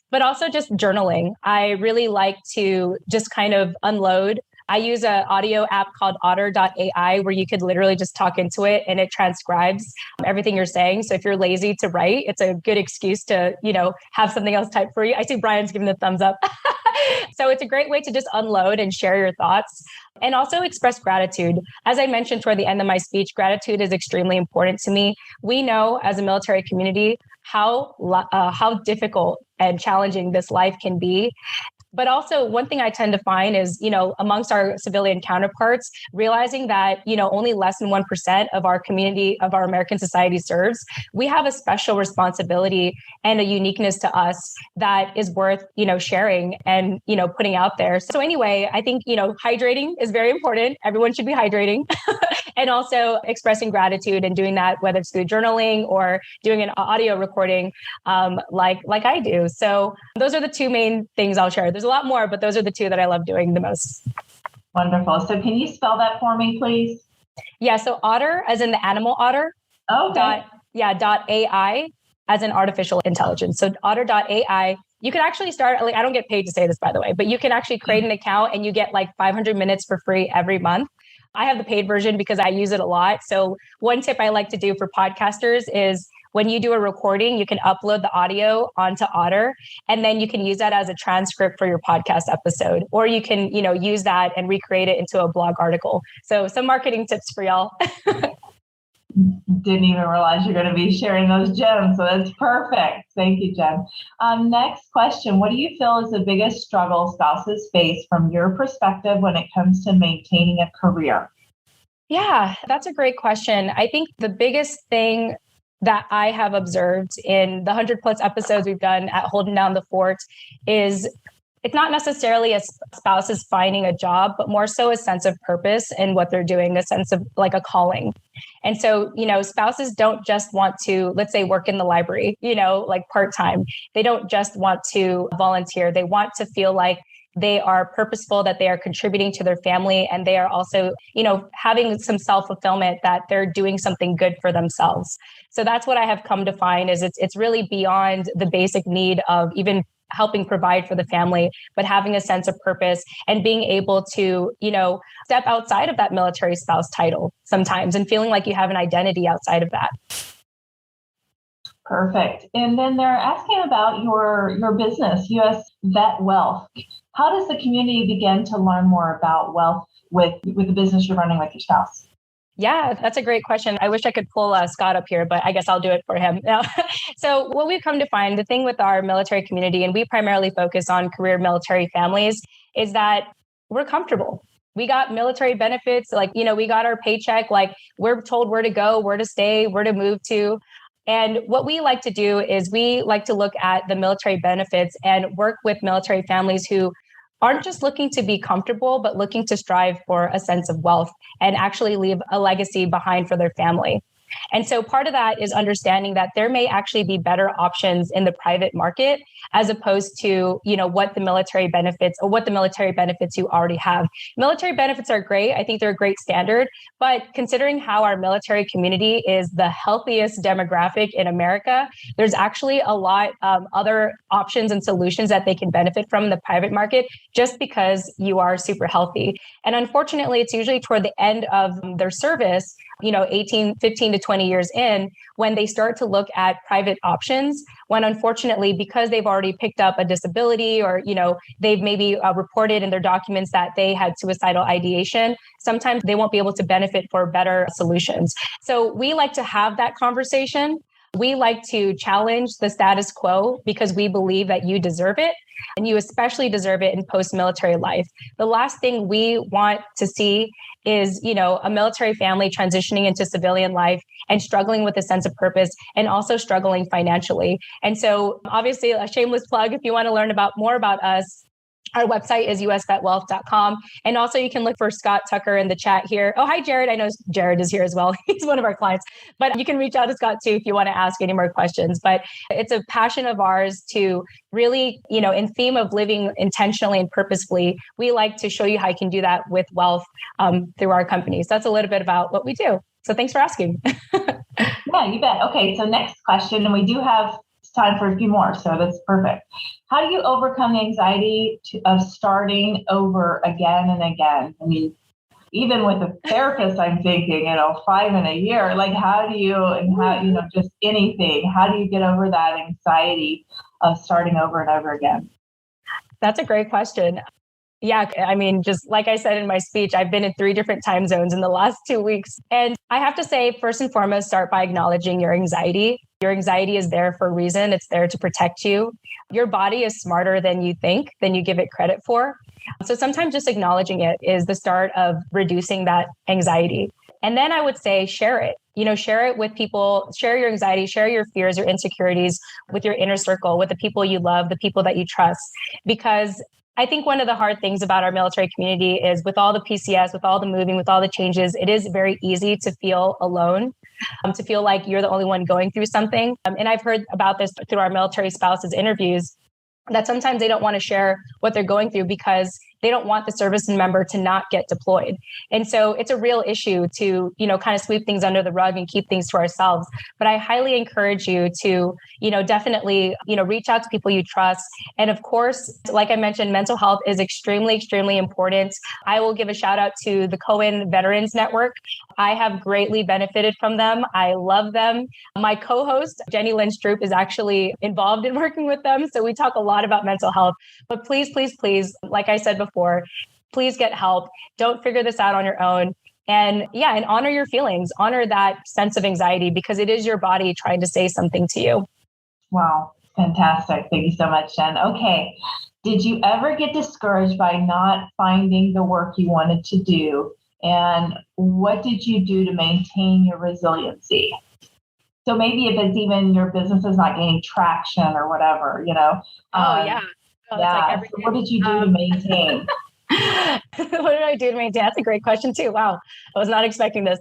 but also just journaling. I really like to just kind of unload. I use an audio app called otter.ai where you could literally just talk into it and it transcribes everything you're saying. So if you're lazy to write, it's a good excuse to, have something else typed for you. I see Brian's giving the thumbs up. So it's a great way to just unload and share your thoughts and also express gratitude. As I mentioned toward the end of my speech, gratitude is extremely important to me. We know as a military community how difficult and challenging this life can be. But also one thing I tend to find is, amongst our civilian counterparts, realizing that, only less than 1% of our community, of our American society serves, we have a special responsibility and a uniqueness to us that is worth, sharing and, putting out there. So anyway, I think, hydrating is very important. Everyone should be hydrating and also expressing gratitude and doing that, whether it's through journaling or doing an audio recording, like I do. So those are the 2 main things I'll share. There's a lot more, but those are the 2 that I love doing the most. Wonderful. So can you spell that for me, please? Yeah. So otter, as in the animal otter. Okay. .ai, as in artificial intelligence. So otter.ai. You can actually start, I don't get paid to say this, by the way, but you can actually create an account and you get like 500 minutes for free every month. I have the paid version because I use it a lot. So one tip I like to do for podcasters is when you do a recording, you can upload the audio onto Otter, and then you can use that as a transcript for your podcast episode, or you can, use that and recreate it into a blog article. So some marketing tips for y'all. Didn't even realize you're going to be sharing those gems. So that's perfect. Thank you, Jen. Next question. What do you feel is the biggest struggle spouses face from your perspective when it comes to maintaining a career? Yeah, that's a great question. I think the biggest thing that I have observed in the 100+ episodes we've done at Holding Down the Fort is it's not necessarily a spouse is finding a job, but more so a sense of purpose in what they're doing, a sense of like a calling. And so, spouses don't just want to, let's say, work in the library, like part-time. They don't just want to volunteer. They want to feel like they are purposeful, that they are contributing to their family, and they are also, having some self-fulfillment, that they're doing something good for themselves. So that's what I have come to find is it's really beyond the basic need of even helping provide for the family, but having a sense of purpose and being able to, step outside of that military spouse title sometimes and feeling like you have an identity outside of that. Perfect. And then they're asking about your business, US Vet Wealth. How does the community begin to learn more about wealth with the business you're running with your spouse? Yeah, that's a great question. I wish I could pull Scott up here, but I guess I'll do it for him. Now, so what we've come to find, the thing with our military community, and we primarily focus on career military families, is that we're comfortable. We got military benefits, we got our paycheck, we're told where to go, where to stay, where to move to. And what we like to do is we like to look at the military benefits and work with military families who aren't just looking to be comfortable, but looking to strive for a sense of wealth and actually leave a legacy behind for their family. And so part of that is understanding that there may actually be better options in the private market as opposed to, what the military benefits you already have. Military benefits are great. I think they're a great standard, but considering how our military community is the healthiest demographic in America, there's actually a lot of other options and solutions that they can benefit from in the private market just because you are super healthy. And unfortunately, it's usually toward the end of their service, 15 to 20 years in, when they start to look at private options, when unfortunately, because they've already picked up a disability or, they've maybe reported in their documents that they had suicidal ideation, sometimes they won't be able to benefit for better solutions. So we like to have that conversation. We like to challenge the status quo because we believe that you deserve it. And you especially deserve it in post-military life. The last thing we want to see is, a military family transitioning into civilian life and struggling with a sense of purpose and also struggling financially. And so obviously a shameless plug, if you want to learn more about us, our website is usvetwealth.com. And also you can look for Scott Tucker in the chat here. Oh, hi, Jared. I know Jared is here as well. He's one of our clients, but you can reach out to Scott too if you want to ask any more questions. But it's a passion of ours to really, in theme of living intentionally and purposefully, we like to show you how you can do that with wealth through our company. So that's a little bit about what we do. So thanks for asking. Yeah, you bet. Okay, so next question, and we do have time for a few more, so that's perfect. How do you overcome the anxiety of starting over again and again? I mean, even with a therapist, I'm thinking, 5 in a year, how do you, just anything, how do you get over that anxiety of starting over and over again? That's a great question. Yeah, I mean, just like I said in my speech, I've been in 3 different time zones in the last 2 weeks. And I have to say, first and foremost, start by acknowledging your anxiety. Your anxiety is there for a reason. It's there to protect you. Your body is smarter than you think, than you give it credit for. So sometimes just acknowledging it is the start of reducing that anxiety. And then I would say, share it. Share it with people, share your anxiety, share your fears, your insecurities with your inner circle, with the people you love, the people that you trust. Because I think one of the hard things about our military community is with all the PCS, with all the moving, with all the changes, it is very easy to feel alone, to feel like you're the only one going through something. And I've heard about this through our military spouses interviews, that sometimes they don't want to share what they're going through because they don't want the service member to not get deployed. And so it's a real issue to, kind of sweep things under the rug and keep things to ourselves. But I highly encourage you to, definitely, reach out to people you trust. And of course, like I mentioned, mental health is extremely, extremely important. I will give a shout out to the Cohen Veterans Network. I have greatly benefited from them. I love them. My co-host, Jenny Lynch Droop, is actually involved in working with them. So we talk a lot about mental health. But please, please, please, like I said before, please get help. Don't figure this out on your own. And and honor your feelings, honor that sense of anxiety because it is your body trying to say something to you. Wow. Fantastic. Thank you so much, Jen. Okay. Did you ever get discouraged by not finding the work you wanted to do? And what did you do to maintain your resiliency? So maybe if it's even your business is not gaining traction or whatever, So what did you do to maintain? What did I do to maintain? That's a great question too. Wow. I was not expecting this.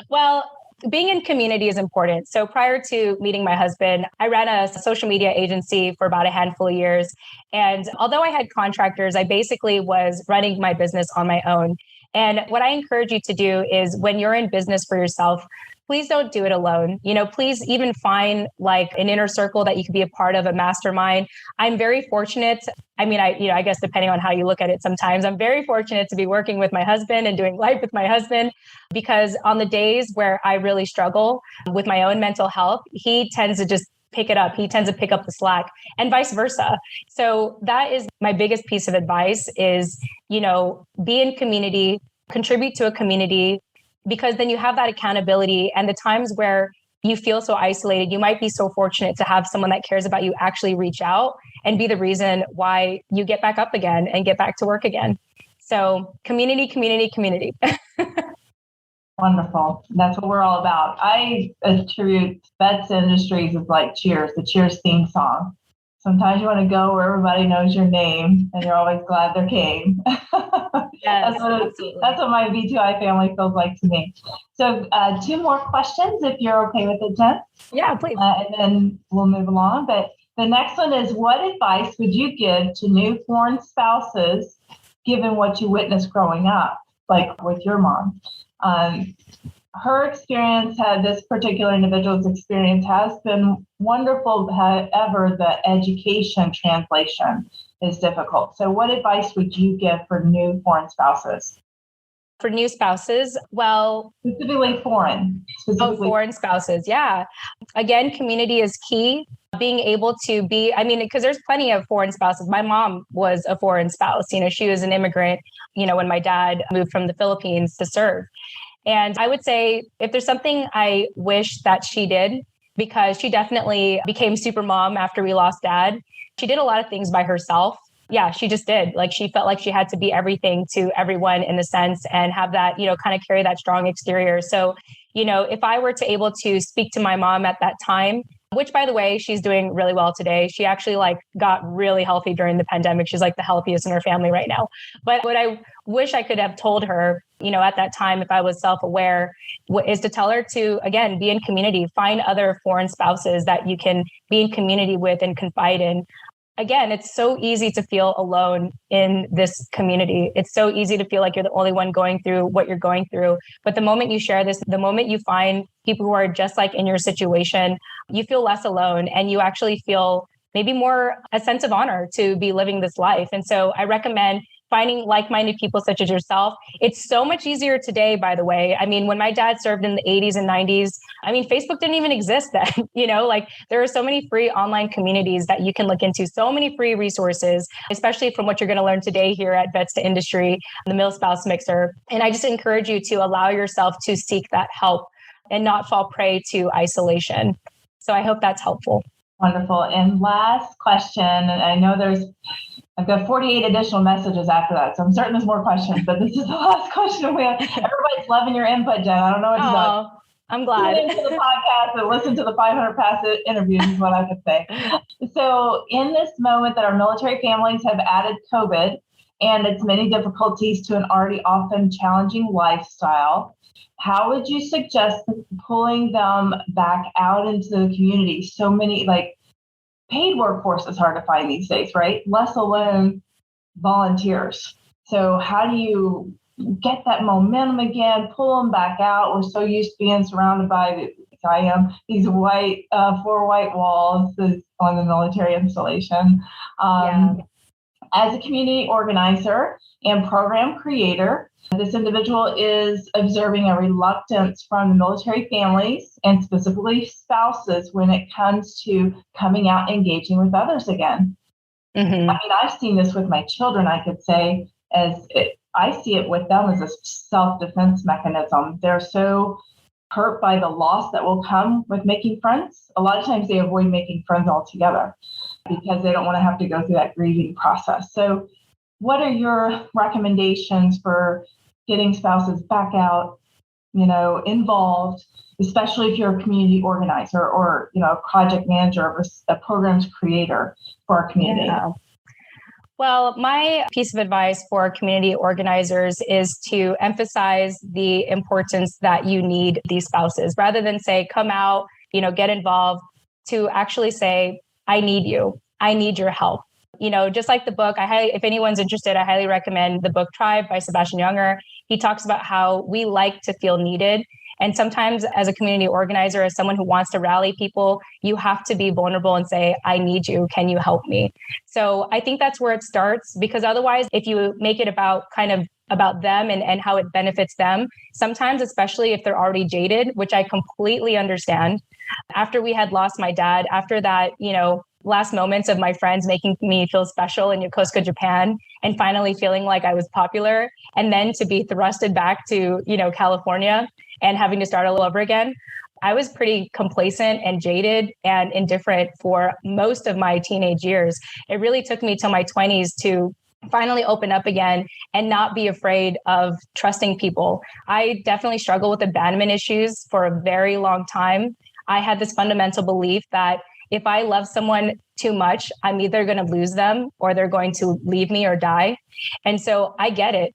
Well, being in community is important. So prior to meeting my husband, I ran a social media agency for about a handful of years. And although I had contractors, I basically was running my business on my own. And what I encourage you to do is when you're in business for yourself, please don't do it alone. Please even find like an inner circle that you could be a part of, a mastermind. I'm very fortunate. I guess depending on how you look at it, sometimes I'm very fortunate to be working with my husband and doing life with my husband, because on the days where I really struggle with my own mental health, he tends to just pick it up. He tends to pick up the slack, and vice versa. So that is my biggest piece of advice is, be in community, contribute to a community, because then you have that accountability. And the times where you feel so isolated, you might be so fortunate to have someone that cares about you actually reach out and be the reason why you get back up again and get back to work again. So community, community, community. Wonderful. That's what we're all about. I attribute Vets Industries as like Cheers, the Cheers theme song. Sometimes you want to go where everybody knows your name and you're always glad they came. Yes, that's what my V2I family feels like to me. So 2 more questions, if you're okay with it, Jen. Yeah, please. And then we'll move along. But the next one is, what advice would you give to new foreign spouses, given what you witnessed growing up, like with your mom? Her experience, this particular individual's experience has been wonderful. However, the education translation is difficult. So what advice would you give for new foreign spouses? For new spouses, well, specifically foreign. Foreign spouses. Yeah. Again, community is key. Being able to be, because there's plenty of foreign spouses. My mom was a foreign spouse. She was an immigrant, when my dad moved from the Philippines to serve. And I would say if there's something I wish that she did, because she definitely became super mom after we lost dad. She did a lot of things by herself. Yeah, she just did. Like, she felt like she had to be everything to everyone in a sense and have that, kind of carry that strong exterior. So, if I were to able to speak to my mom at that time, which, by the way, she's doing really well today. She actually got really healthy during the pandemic. She's the healthiest in her family right now. But what I wish I could have told her, at that time, if I was self-aware, is to tell her to, again, be in community, find other foreign spouses that you can be in community with and confide in. Again, it's so easy to feel alone in this community. It's so easy to feel like you're the only one going through what you're going through. But the moment you share this, the moment you find people who are just like in your situation, you feel less alone and you actually feel maybe more a sense of honor to be living this life. And so I recommend finding like-minded people such as yourself. It's so much easier today, by the way. When my dad served in the 80s and 90s, Facebook didn't even exist then. There are so many free online communities that you can look into, so many free resources, especially from what you're going to learn today here at Vets to Industry, the Mil-Spouse Mixer. And I just encourage you to allow yourself to seek that help and not fall prey to isolation. So I hope that's helpful. Wonderful. And last question, and I know I've got 48 additional messages after that, so I'm certain there's more questions, but this is the last question we have. Everybody's loving your input, Jen. I don't know what to do. I'm glad. Tune into the podcast and listen to the 500 past interviews is what I would say. So in this moment that our military families have added COVID and its many difficulties to an already often challenging lifestyle, how would you suggest pulling them back out into the community? So many, paid workforce is hard to find these days, right? Less alone volunteers. So how do you get that momentum again, pull them back out? We're so used to being surrounded by, these white, 4 white walls on the military installation. As a community organizer and program creator, this individual is observing a reluctance from the military families and specifically spouses when it comes to coming out and engaging with others again. Mm-hmm. I've seen this with my children, I could say, I see it with them as a self-defense mechanism. They're so hurt by the loss that will come with making friends. A lot of times they avoid making friends altogether because they don't want to have to go through that grieving process. So what are your recommendations for getting spouses back out, involved, especially if you're a community organizer or, a project manager or a programs creator for our community? Yeah. Well, my piece of advice for community organizers is to emphasize the importance that you need these spouses rather than say, come out, get involved, to actually say, I need you. I need your help. Just like the book, if anyone's interested, I highly recommend the book Tribe by Sebastian Junger. He talks about how we like to feel needed. And sometimes as a community organizer, as someone who wants to rally people, you have to be vulnerable and say, I need you. Can you help me? So I think that's where it starts, because otherwise, if you make it about kind of about them and how it benefits them, sometimes, especially if they're already jaded, which I completely understand. After we had lost my dad, after that, last moments of my friends making me feel special in Yokosuka, Japan, and finally feeling like I was popular, and then to be thrusted back to, California and having to start all over again, I was pretty complacent and jaded and indifferent for most of my teenage years. It really took me till my 20s to finally open up again and not be afraid of trusting people. I definitely struggle with abandonment issues for a very long time. I had this fundamental belief that if I love someone too much, I'm either going to lose them or they're going to leave me or die. And so I get it.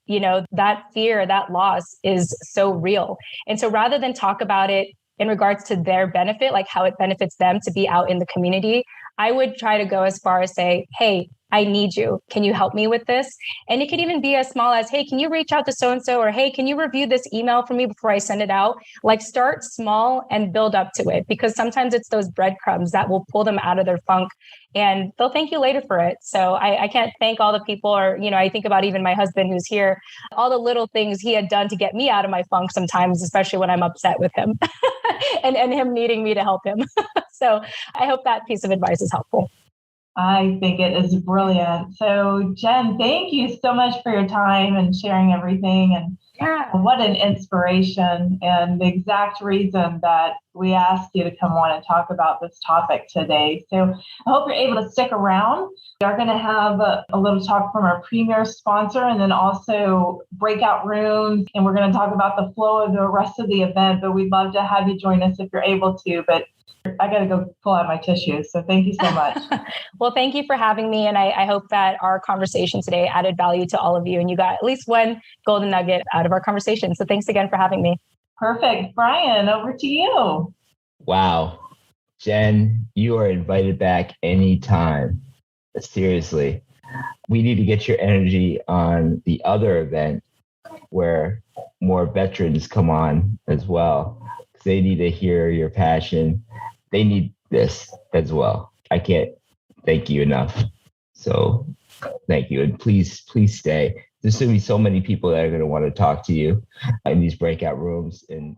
That fear, that loss is so real. And so rather than talk about it in regards to their benefit, like how it benefits them to be out in the community, I would try to go as far as say, hey, I need you. Can you help me with this? And it could even be as small as, hey, can you reach out to so-and-so? Or, hey, can you review this email for me before I send it out? Like start small and build up to it, because sometimes it's those breadcrumbs that will pull them out of their funk and they'll thank you later for it. So I can't thank all the people, or, I think about even my husband who's here, all the little things he had done to get me out of my funk sometimes, especially when I'm upset with him and him needing me to help him. So I hope that piece of advice is helpful. I think it is brilliant. So Jen, thank you so much for your time and sharing everything. And what an inspiration, and the exact reason that we asked you to come on and talk about this topic today. So I hope you're able to stick around. We are going to have a little talk from our premier sponsor, and then also breakout rooms. And we're going to talk about the flow of the rest of the event, but we'd love to have you join us if you're able to. But I got to go pull out my tissues. So thank you so much. Well, thank you for having me. And I hope that our conversation today added value to all of you and you got at least one golden nugget out of our conversation. So thanks again for having me. Perfect. Brian, over to you. Wow. Jen, you are invited back anytime. Seriously. We need to get your energy on the other event where more veterans come on as well. They need to hear your passion. They need this as well. I can't thank you enough. So thank you. And please stay. There's going to be so many people that are going to want to talk to you in these breakout rooms. And